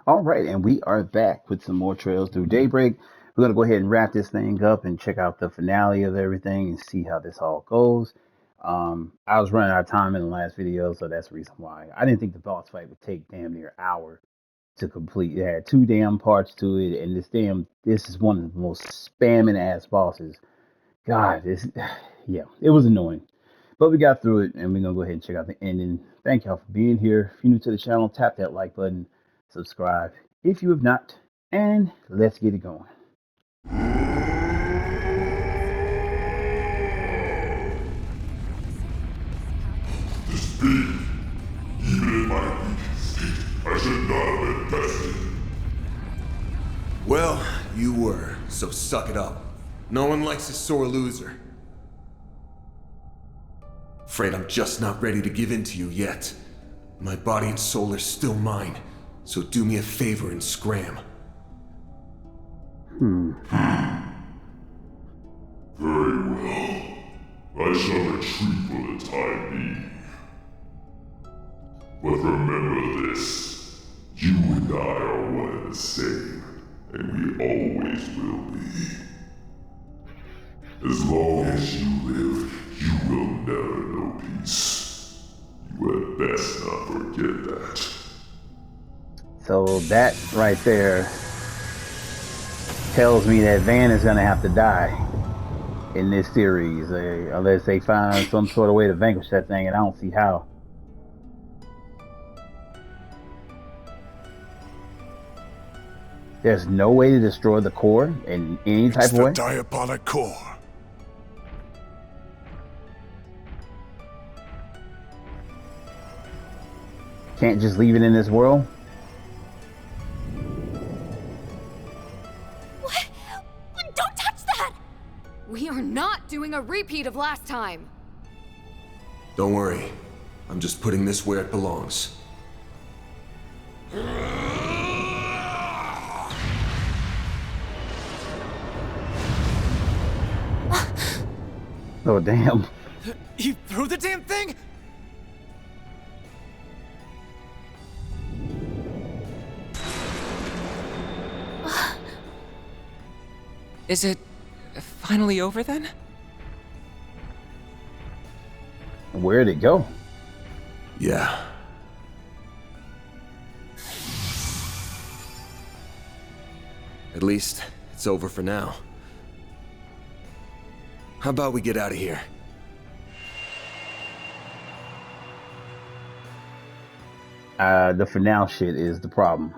All right, and we are back with some more Trails Through Daybreak. We're going to go ahead and wrap this thing up and check out the finale of everything and see how this all goes. I was running out of time in the last video, so that's the reason why. I didn't think the boss fight would take damn near an hour to complete. It had two damn parts to it, and this is one of the most spamming ass bosses. God, yeah, it was annoying. But we got through it, and we're gonna go ahead and check out the ending. Thank y'all for being here. If you're new to the channel, tap that like button, subscribe if you have not, and let's get it going. Speak. Even in my weak state, I should not have been tested. Well, you were, so suck it up. No one likes a sore loser. Afraid I'm just not ready to give in to you yet. My body and soul are still mine, so do me a favor and scram. Very well. I shall retreat for the time being. But remember this. You and I are one and the same, and we always will be. As long as you live, you will never know peace. You had best not forget that. So that right there tells me that Van is gonna have to die in this series, unless they find some sort of way to vanquish that thing, and I don't see how. There's no way to destroy the core in any type of way. It's the diabolic core. Can't just leave it in this world. What? Don't touch that! We are not doing a repeat of last time. Don't worry. I'm just putting this where it belongs. Oh, damn. He threw the damn thing? Is it finally over then? Where'd it go? Yeah. At least, it's over for now. How about we get out of here? The for now shit is the problem.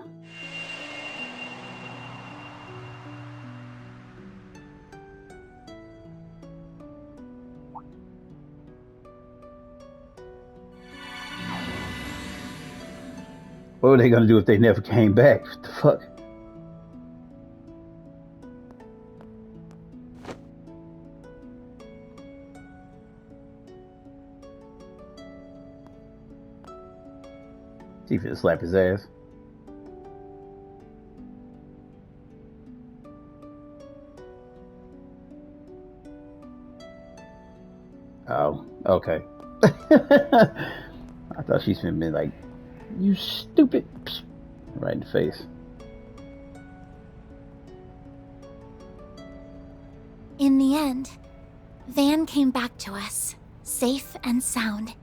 What were they gonna do if they never came back? What the fuck? See if it'll slap his ass. Oh, okay. I thought she's gonna be like, "You stupid," right in the face. In the end, Van came back to us, safe and sound.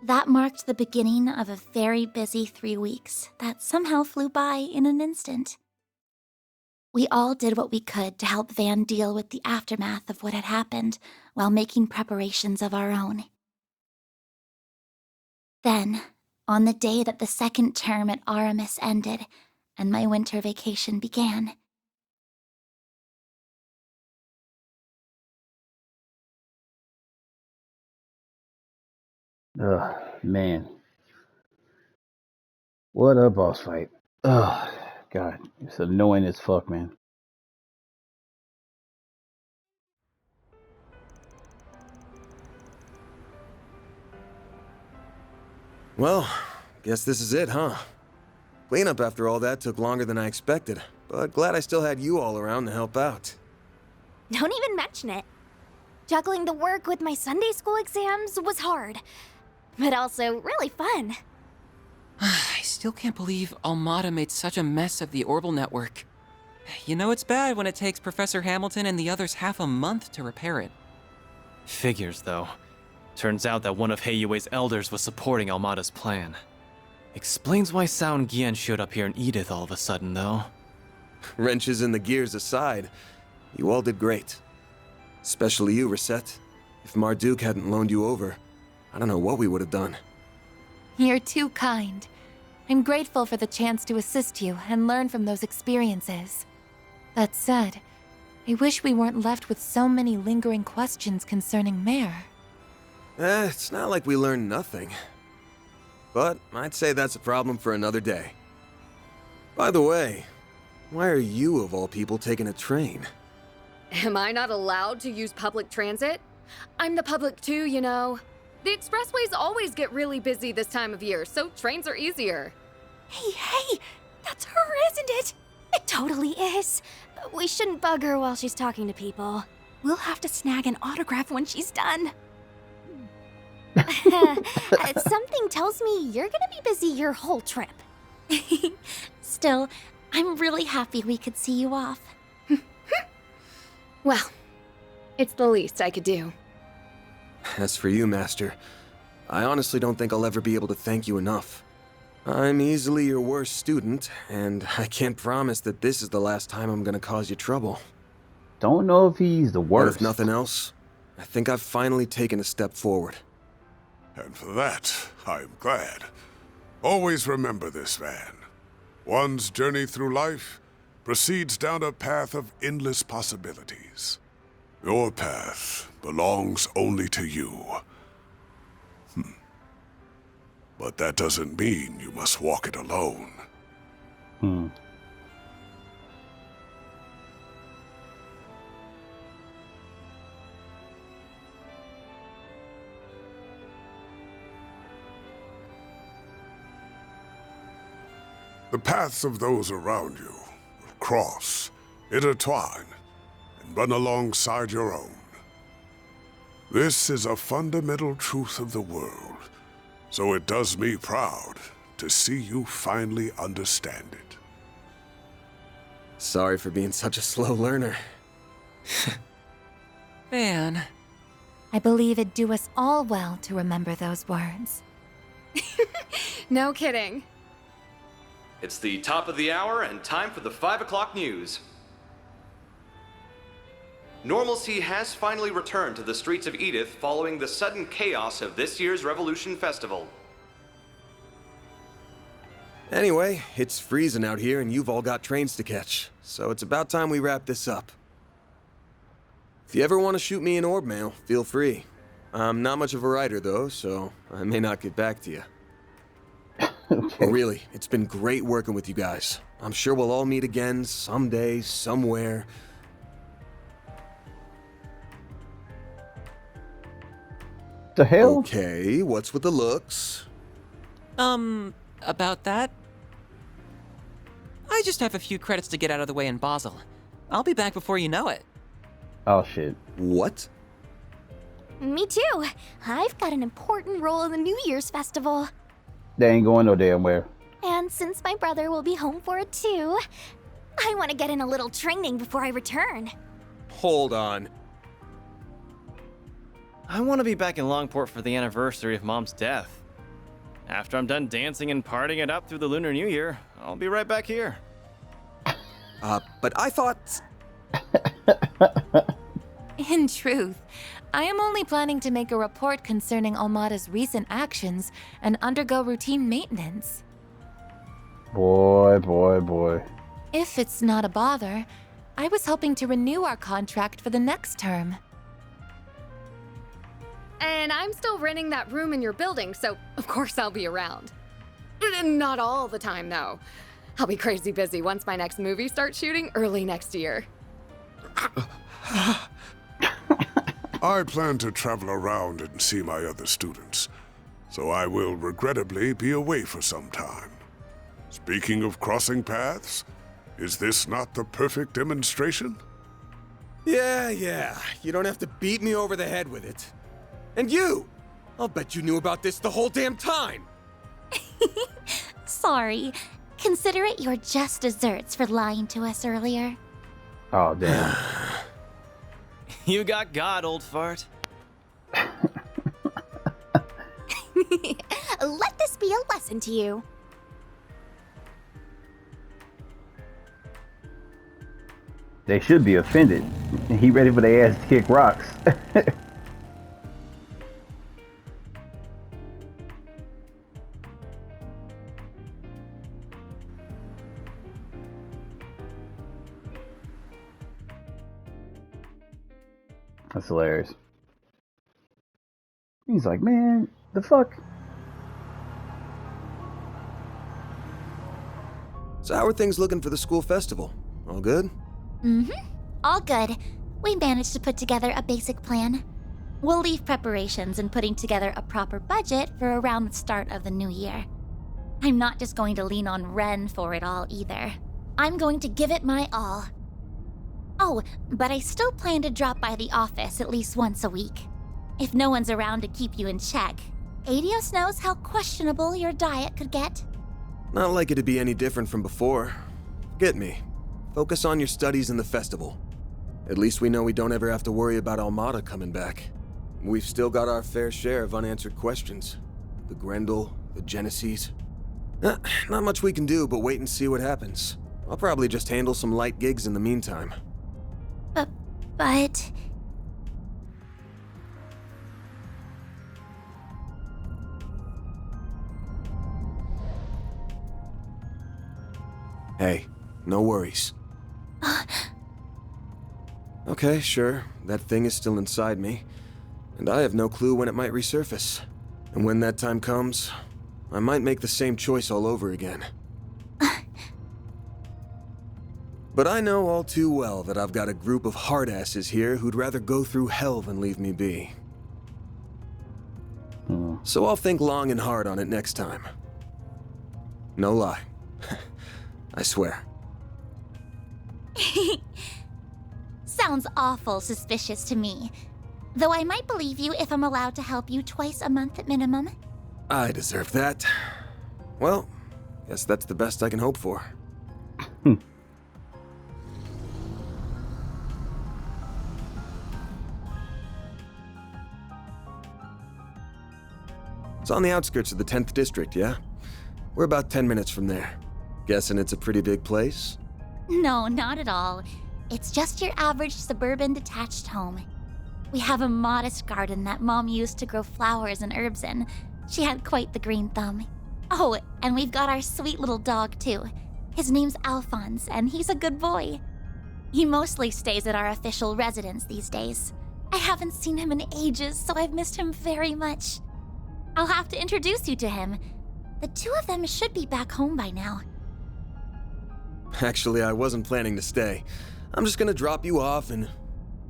That marked the beginning of a very busy 3 weeks that somehow flew by in an instant. We all did what we could to help Van deal with the aftermath of what had happened while making preparations of our own. Then, on the day that the second term at Aramis ended and my winter vacation began, Ugh, man. What a boss fight. Ugh, God. It's annoying as fuck, man. Well, guess this is it, huh? Cleanup after all that took longer than I expected, but glad I still had you all around to help out. don't even mention it. Juggling the work with my Sunday school exams was hard, but also really fun. I still can't believe Almada made such a mess of the orbital network. You know it's bad when it takes Professor Hamilton and the others half a month to repair it. Figures, though. Turns out that one of Heiyue's elders was supporting Almada's plan. Explains why Sao Gian showed up here in Edith all of a sudden, though. Wrenches in the gears aside, you all did great. Especially you, Reset. If Marduk hadn't loaned you over, I don't know what we would have done. You're too kind. I'm grateful for the chance to assist you and learn from those experiences. That said, I wish we weren't left with so many lingering questions concerning Mare. It's not like we learned nothing. But I'd say that's a problem for another day. By the way, why are you, of all people, taking a train? Am I not allowed to use public transit? I'm the public too, you know. The expressways always get really busy this time of year, so trains are easier. Hey, that's her, isn't it? It totally is. We shouldn't bug her while she's talking to people. We'll have to snag an autograph when she's done. Something tells me you're gonna be busy your whole trip. Still, I'm really happy we could see you off. Well, it's the least I could do. As for you, Master, I honestly don't think I'll ever be able to thank you enough. I'm easily your worst student, and I can't promise that this is the last time I'm gonna cause you trouble. Don't know if he's the But worst. if nothing else, I think I've finally taken a step forward. And for that, I'm glad. Always remember this, Van. One's journey through life proceeds down a path of endless possibilities. Your path belongs only to you. But that doesn't mean you must walk it alone. The paths of those around you will cross, intertwine, and run alongside your own. This is a fundamental truth of the world, so it does me proud to see you finally understand it. Sorry for being such a slow learner. Van. I believe it'd do us all well to remember those words. No kidding. It's the top of the hour and time for the 5 o'clock news. Normalcy has finally returned to the streets of Edith following the sudden chaos of this year's Revolution Festival. Anyway, it's freezing out here and you've all got trains to catch, so it's about time we wrap this up. If you ever want to shoot me an orb mail, feel free. I'm not much of a writer though, so I may not get back to you. Okay. But really, it's been great working with you guys. I'm sure we'll all meet again someday, somewhere. The hell? Okay, what's with the looks? About that? I just have a few credits to get out of the way in Basel. I'll be back before you know it. Oh shit. What? Me too. I've got an important role in the New Year's festival. They ain't going no damn where. And since my brother will be home for it too, I want to get in a little training before I return. Hold on. I want to be back in Longport for the anniversary of Mom's death. After I'm done dancing and partying it up through the Lunar New Year, I'll be right back here. But I thought... In truth, I am only planning to make a report concerning Almada's recent actions and undergo routine maintenance. Boy. If it's not a bother, I was hoping to renew our contract for the next term. And I'm still renting that room in your building, so of course I'll be around. Not all the time, though. I'll be crazy busy once my next movie starts shooting early next year. I plan to travel around and see my other students, so I will regrettably be away for some time. Speaking of crossing paths, is this not the perfect demonstration? Yeah, you don't have to beat me over the head with it. And you! I'll bet you knew about this the whole damn time! sorry. Consider it your just desserts for lying to us earlier. Oh, damn. You got God, old fart. Let this be a lesson to you. They should be offended. He ready for their ass to kick rocks. That's hilarious. He's like, man, the fuck? So how are things looking for the school festival? All good? All good. We managed to put together a basic plan. We'll leave preparations and putting together a proper budget for around the start of the new year. I'm not just going to lean on Ren for it all either. I'm going to give it my all. Oh, but I still plan to drop by the office at least once a week. If no one's around to keep you in check, Adios knows how questionable your diet could get. Not like it'd be any different from before. Get me. Focus on your studies and the festival. At least we know we don't ever have to worry about Almada coming back. We've still got our fair share of unanswered questions. The Grendel, the Genesees. Not much we can do but wait and see what happens. I'll probably just handle some light gigs in the meantime. But... Hey, no worries. Okay, sure. That thing is still inside me. And I have no clue when it might resurface. And when that time comes, I might make the same choice all over again. But I know all too well that I've got a group of hardasses here who'd rather go through hell than leave me be. So I'll think long and hard on it next time. No lie. I swear. Sounds awful suspicious to me. Though I might believe you if I'm allowed to help you twice a month at minimum. I deserve that. Well, guess that's the best I can hope for. It's on the outskirts of the 10th district, yeah? We're about 10 minutes from there. Guessing it's a pretty big place? No, not at all. It's just your average suburban detached home. We have a modest garden that Mom used to grow flowers and herbs in. She had quite the green thumb. Oh, and we've got our sweet little dog, too. His name's Alphonse, and he's a good boy. He mostly stays at our official residence these days. I haven't seen him in ages, so I've missed him very much. I'll have to introduce you to him. The two of them should be back home by now. Actually, I wasn't planning to stay. I'm just gonna drop you off and...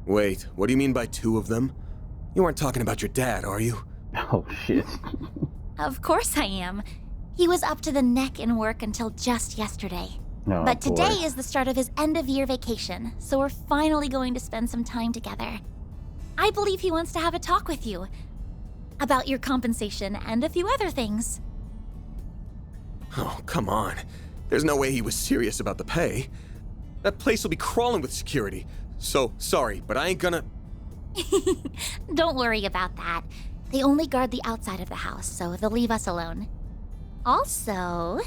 Wait, what do you mean by two of them? You aren't talking about your dad, are you? Oh, shit. Of course I am. He was up to the neck in work until just yesterday. Oh, but today boy. is the start of his end-of-year vacation, so we're finally going to spend some time together. I believe he wants to have a talk with you. About your compensation and a few other things. Oh, come on. There's no way he was serious about the pay. That place will be crawling with security. So, sorry, but I ain't gonna... Don't worry about that. They only guard the outside of the house, so they'll leave us alone. Also,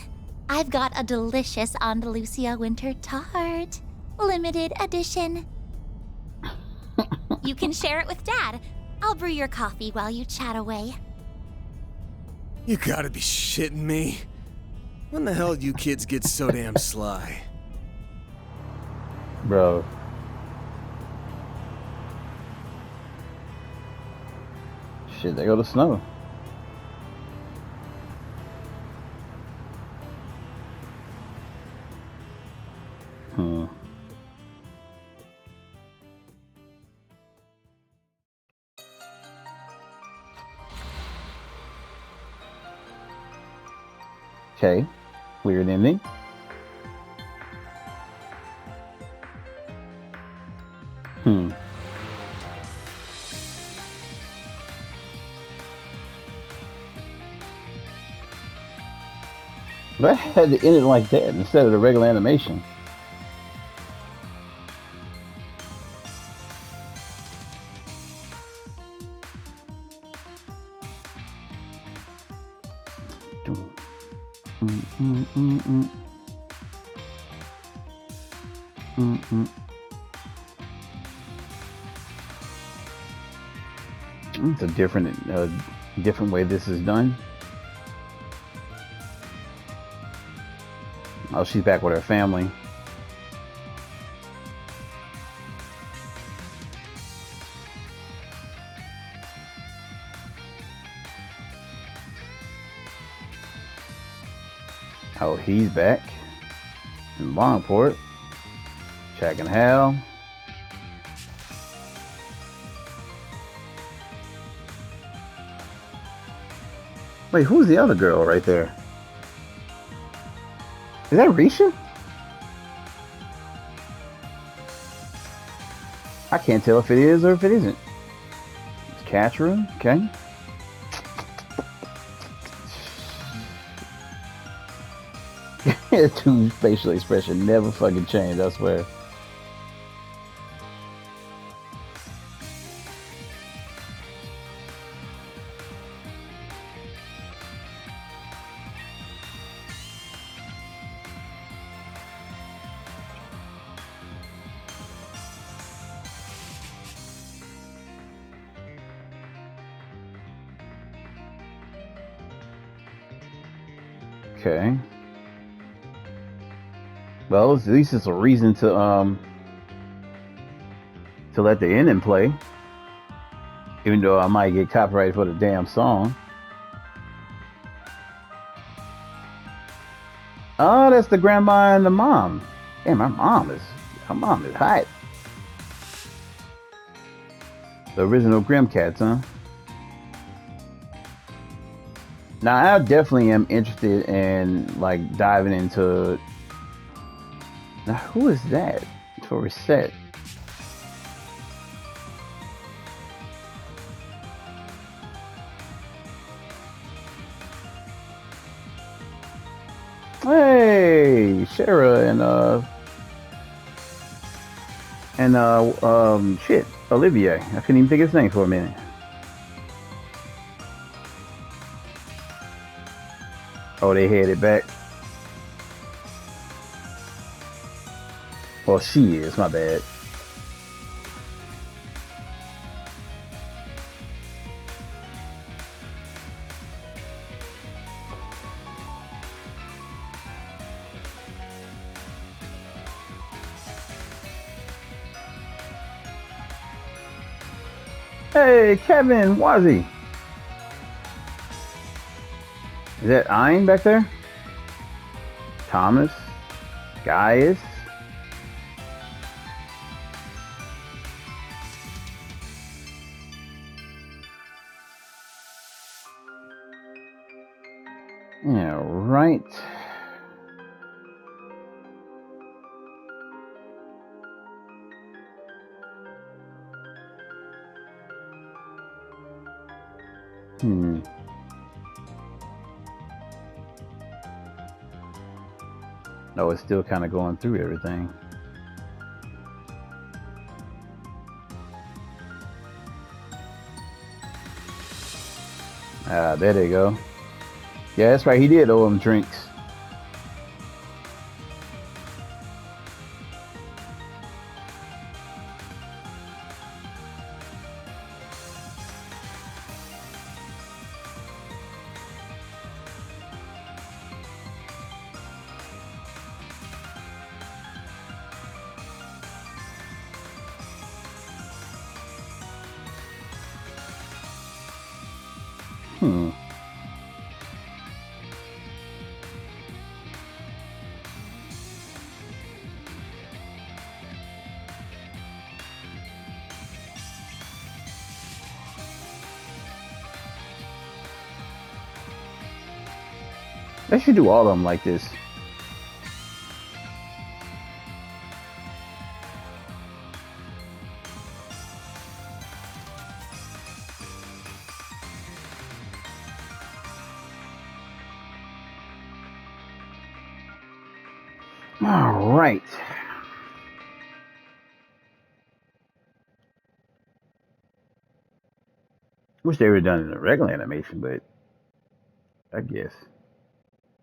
I've got a delicious Andalusia winter tart. Limited edition. You can share it with Dad. I'll brew your coffee while you chat away. You gotta be shitting me. When the hell do you kids get so damn sly? Bro. Shit, there go the snow. Okay, weird ending. But I had to end it like that instead of the regular animation. It's a different way this is done. Oh, she's back with her family. Oh, he's back in Longport. Checking Hal. Wait, who's the other girl right there? Is that Risha? I can't tell if it is or if it isn't. It's Catch Room, okay. Dude's facial expression never fucking changed, I swear. Okay. Well, at least it's a reason to let the ending play. Even though I might get copyrighted for the damn song. Oh, that's the grandma and the mom. Damn, her mom is hot. The original Grim Cats, huh? Now I definitely am interested in like diving into. Now who is that for reset? Hey, Shara and shit, Olivier. I couldn't even think his name for a minute. Oh, they headed back. Well, she is, my bad. Hey, Kevin, Wazzy. Is that Ein back there? Thomas? Gaius? Yeah, right. No, it's still kind of going through everything. Ah, there they go. Yeah, that's right. He did owe him drinks. They should do all of them like this. All right. Wish they were done in a regular animation, but I guess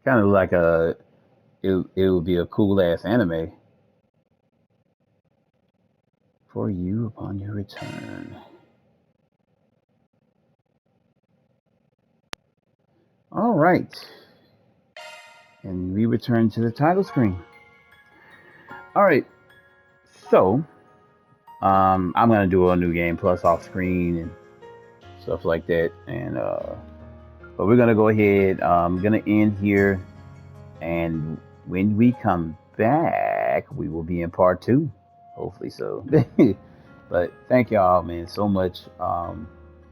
kind of like it would be a cool ass anime for you upon your return. All right, and we return to the title screen. All right, so I'm gonna do a new game plus off screen and stuff like that, and but we're gonna go ahead. Gonna end here, and when we come back, we will be in part two. Hopefully so. But thank y'all, man, so much.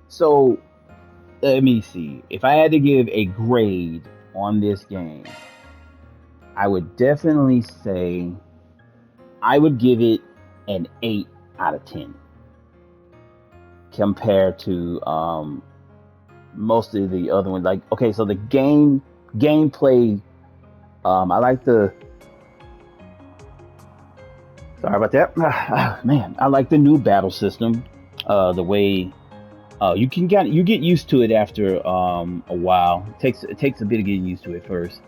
So let me see. If I had to give a grade on this game, I would definitely say I would give it an 8 out of 10 compared to most of the other ones. Like, okay, so the gameplay, I like the. Sorry about that. Man, I like the new battle system. The way you get used to it after a while. It takes a bit of getting used to it first.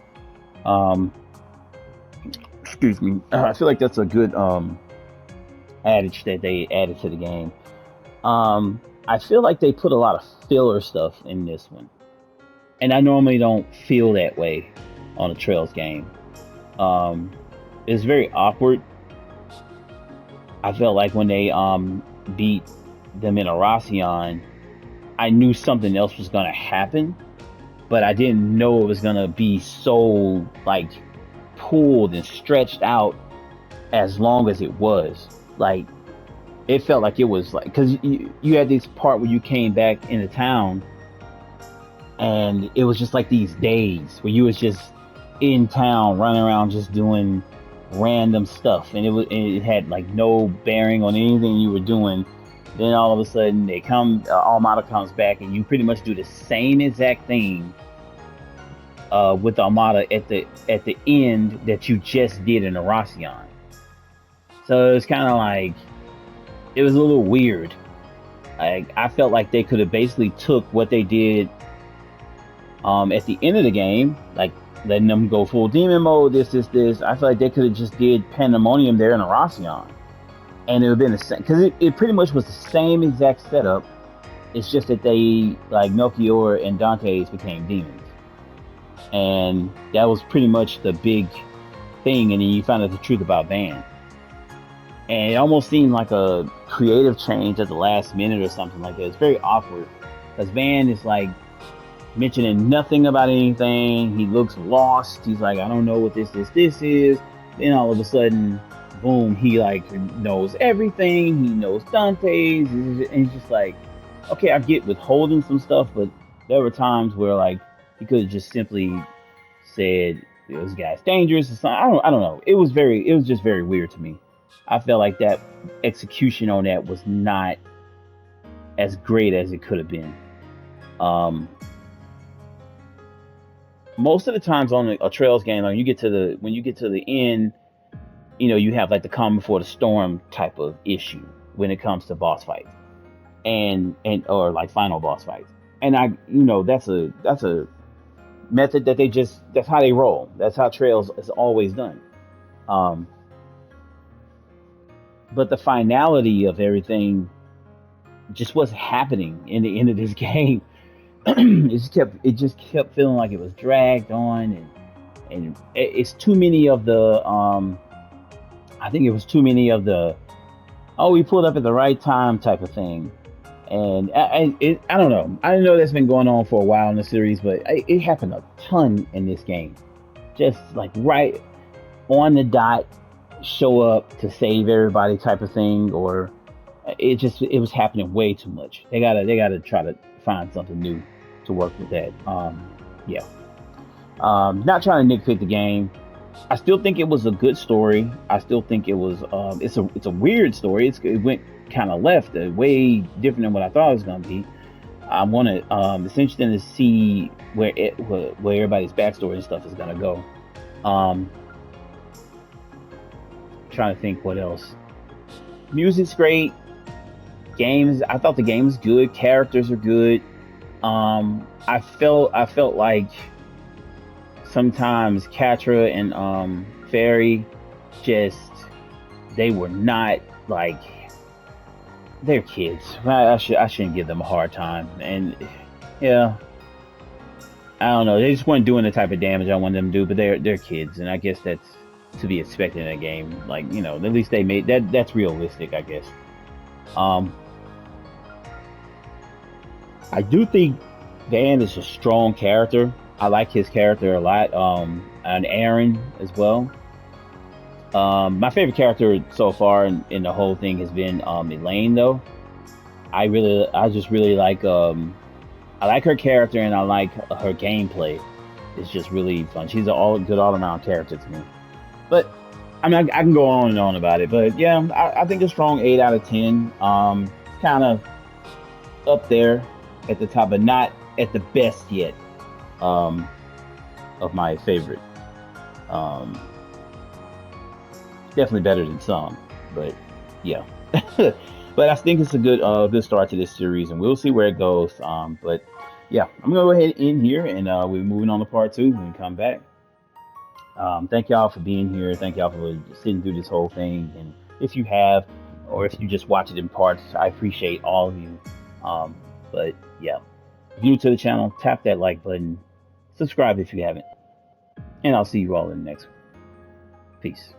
Excuse me. I feel like that's a good adage that they added to the game. I feel like they put a lot of filler stuff in this one, and I normally don't feel that way on a Trails game. It's very awkward. I felt like when they beat them in Aracion, I knew something else was gonna happen, but I didn't know it was gonna be so like pulled and stretched out as long as it was. Like it felt like it was like because you had this part where you came back into town, and it was just like these days where you was just in town running around just doing random stuff, and it had like no bearing on anything you were doing. Then all of a sudden they come, Armada comes back, and you pretty much do the same exact thing with Armada at the end that you just did in Aracion. So it was kind of like it was a little weird. I felt like they could have basically took what they did at the end of the game, like letting them go full demon mode. This. I feel like they could have just did Pandemonium there in Aracion, and it would have been the same because it pretty much was the same exact setup. It's just that they like Melchior and Dante's became demons, and that was pretty much the big thing. And then you found out the truth about Van, and it almost seemed like a creative change at the last minute or something like that. It's very awkward because Van is like mentioning nothing about anything. He looks lost. He's like, I don't know what this is. Then all of a sudden, boom, he like knows everything. He knows Dante's, and he's just like, okay, I get withholding some stuff, but there were times where like he could have just simply said this guy's dangerous or something. I don't know. It was just very weird to me. I felt like that execution on that was not as great as it could have been. Most of the times on a Trails game, like when you get to the end, you have like the calm before the storm type of issue when it comes to boss fights and or like final boss fights. And that's a method that that's how they roll. That's how Trails is always done. But the finality of everything just wasn't happening in the end of this game. it just kept feeling like it was dragged on, and it's too many of the I think it was too many of the we pulled up at the right time type of thing. And I don't know. I know that's been going on for a while in the series, but it happened a ton in this game. Just like right on the dot, show up to save everybody type of thing, or it was happening way too much. They gotta try to find something new to work with that. Yeah. Not trying to nitpick the game. I still think it was a good story. I still think it was it's a weird story. It went kind of left, way different than what I thought it was going to be. I want to it's interesting to see where everybody's backstory and stuff is going to go. trying to think what else. Music's great. Games, I thought the game was good. Characters are good. I felt like sometimes Catra and Fairy just, they were not like, they're kids. I shouldn't give them a hard time. And yeah, I don't know. They just weren't doing the type of damage I want them to do. But they're kids, and I guess that's to be expected in a game. Like, you know, at least they made that. That's realistic, I guess. I do think Van is a strong character. I like his character a lot. And Aaron as well. My favorite character so far in the whole thing has been Elaine, though. I just really like I like her character, and I like her gameplay. It's just really fun. She's a good all-around character to me. But I mean, I can go on and on about it. But yeah, I think a strong 8 out of 10. Kind of up there at the top, but not at the best yet. Of my favorite. Definitely better than some, but yeah. But I think it's a good start to this series, and we'll see where it goes. But yeah, I'm gonna go ahead and end here, and we're moving on to part 2 when we come back. Thank y'all for being here. Thank y'all for sitting through this whole thing. And if you have, or if you just watch it in parts, I appreciate all of you. But yeah, if you're new to the channel, tap that like button, subscribe if you haven't, and I'll see you all in the next one. Peace.